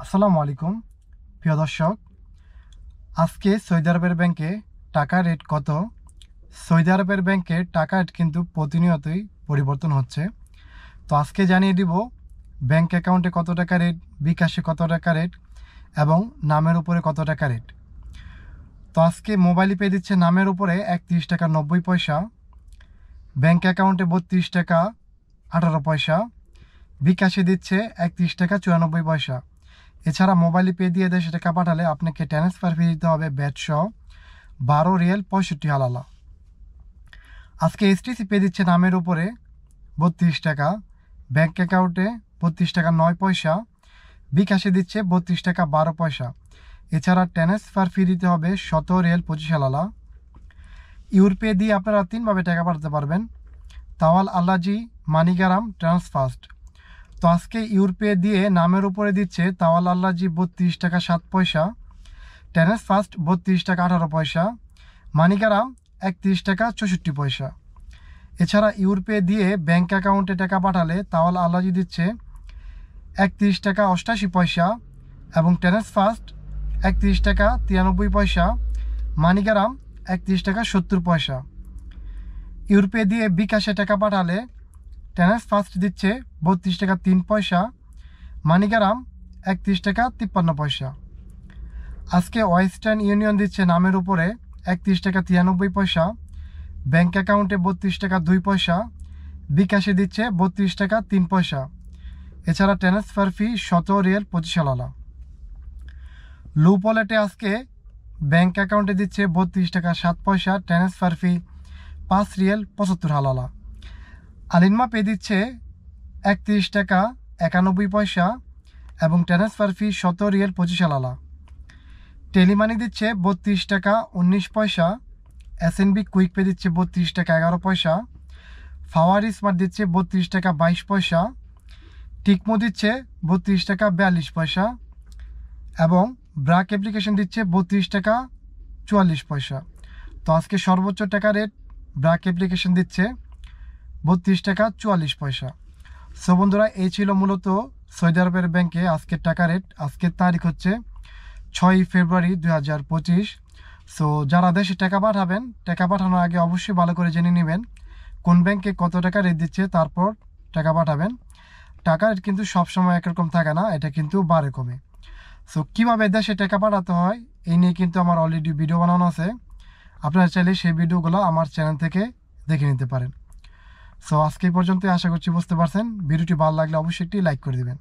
আসসালামু আলাইকুম প্রিয় দর্শক। আজকে সৌদি আরবের ব্যাংকে টাকা রেট কত? সৌদি আরবের ব্যাংকে টাকা রেট কিন্তু প্রতিনিয়তই পরিবর্তন হচ্ছে। তো আজকে জানিয়ে দিব ব্যাংক অ্যাকাউন্টে কত টাকা রেট, বিকাশে কত টাকা রেট এবং নামের উপরে কত টাকা রেট। তো আজকে মোবাইল পে দিচ্ছে নামের উপরে 31 টাকা 90 পয়সা, ব্যাংক অ্যাকাউন্টে 32 টাকা 18 পয়সা, বিকাশে দিচ্ছে 31 টাকা 94 পয়সা। এছাড়া মোবাইল পে দিয়ে দেশে টাকা পাঠালে আপনাকে ট্রান্সফার ফি দিতে হবে ব্যাট সহ 12 রিয়াল 65 হালালা। আজকে এসটিসি পে দিচ্ছে নামের উপরে 32 টাকা, ব্যাংক অ্যাকাউন্টে 32 টাকা 9 পয়সা, বিকাশে দিচ্ছে 32 টাকা 12 পয়সা। এছাড়া ট্রান্সফার ফি দিতে হবে 17 রিয়াল 25 হালালা। ইউরপে দিয়ে আপনারা 3ভাবে টাকা পাঠাতে পারবেন: তাওয়াল আল্লাজি, মানিগ্রাম, ট্রান্সফার্স্ট। তো আজকে ইউরপে দিয়ে নামের উপরে দিচ্ছে তাওয়াল আল্লাজি 32 টাকা 7 পয়সা, ট্রান্সফার্স্ট 32 টাকা 18 পয়সা, মানিগ্রাম 31 টাকা 64 পয়সা। এছাড়া ইউরপে দিয়ে ব্যাংক অ্যাকাউন্টে টাকা পাঠালে তাওয়াল আল্লাজি দিচ্ছে 31 টাকা 88 পয়সা এবং ট্রান্সফার্স্ট 31 টাকা 93 পয়সা, মানিগ্রাম 31 টাকা 70 পয়সা। ইউরপে দিয়ে বিকাশে টাকা পাঠালে ট্রান্সফার্স্ট দিচ্ছে 32 টাকা 3 পয়সা, মানিগ্রাম 31 টাকা 53 পয়সা। আজকে ওয়েস্টার্ন ইউনিয়ন দিচ্ছে নামের উপরে 31 টাকা 93 পয়সা, ব্যাংক অ্যাকাউন্টে 32 টাকা 2 পয়সা, বিকাশে দিচ্ছে 32 টাকা 3 পয়সা। এছাড়া ট্রান্সফার ফি 17 রিয়াল 25 হালালা। লুপলেটে আজকে ব্যাংক অ্যাকাউন্টে দিচ্ছে 32 টাকা 7 পয়সা, ট্রান্সফার ফি 5 রিয়াল 75 হালালা। আলিনমা পে দিচ্ছে 31 টাকা 91 পয়সা এবং ট্রান্সফার ফি 17 রিয়াল 25 হালালা। টেলিমানি দিচ্ছে 32 টাকা 19 পয়সা, এসএনবি কুইক পে দিচ্ছে 32 টাকা 11 পয়সা, ফাওয়ারি স্মার্ট দিচ্ছে 32 টাকা 22 পয়সা, টিকমো দিচ্ছে 32 টাকা 42 পয়সা এবং ব্রাক অ্যাপ্লিকেশন দিচ্ছে 32 টাকা 44 পয়সা। তো আজকে সর্বোচ্চ টাকা রেট ব্রাক অ্যাপ্লিকেশন দিচ্ছে 32 টাকা 44 পয়সা। সো বন্ধুরা, এই ছিল মূলত সৌদি আরবের ব্যাংকে আজকের টাকা রেট। আজকের তারিখ হচ্ছে 6 ফেব্রুয়ারি 2025। সো যারা দেশে টাকা পাঠাবেন, টাকা পাঠানোর আগে অবশ্যই ভালো করে জেনে নেবেন কোন ব্যাংকে কত টাকা রেট দিচ্ছে, তারপর টাকা পাঠাবেন। টাকা রেট কিন্তু সবসময় একরকম থাকে না, এটা কিন্তু বাড়ে কমে। সো কীভাবে দেশে টাকা পাঠাতে হয় এই নিয়ে কিন্তু আমার অলরেডি ভিডিও বানানো আছে, আপনারা চাইলে সেই ভিডিওগুলো আমার চ্যানেল থেকে দেখে নিতে পারেন। সো আজকে এই পর্যন্তই, আশা করছি বুঝতে পারছেন। ভিডিওটি ভালো লাগলে অবশ্যই একটি লাইক করে দেবেন।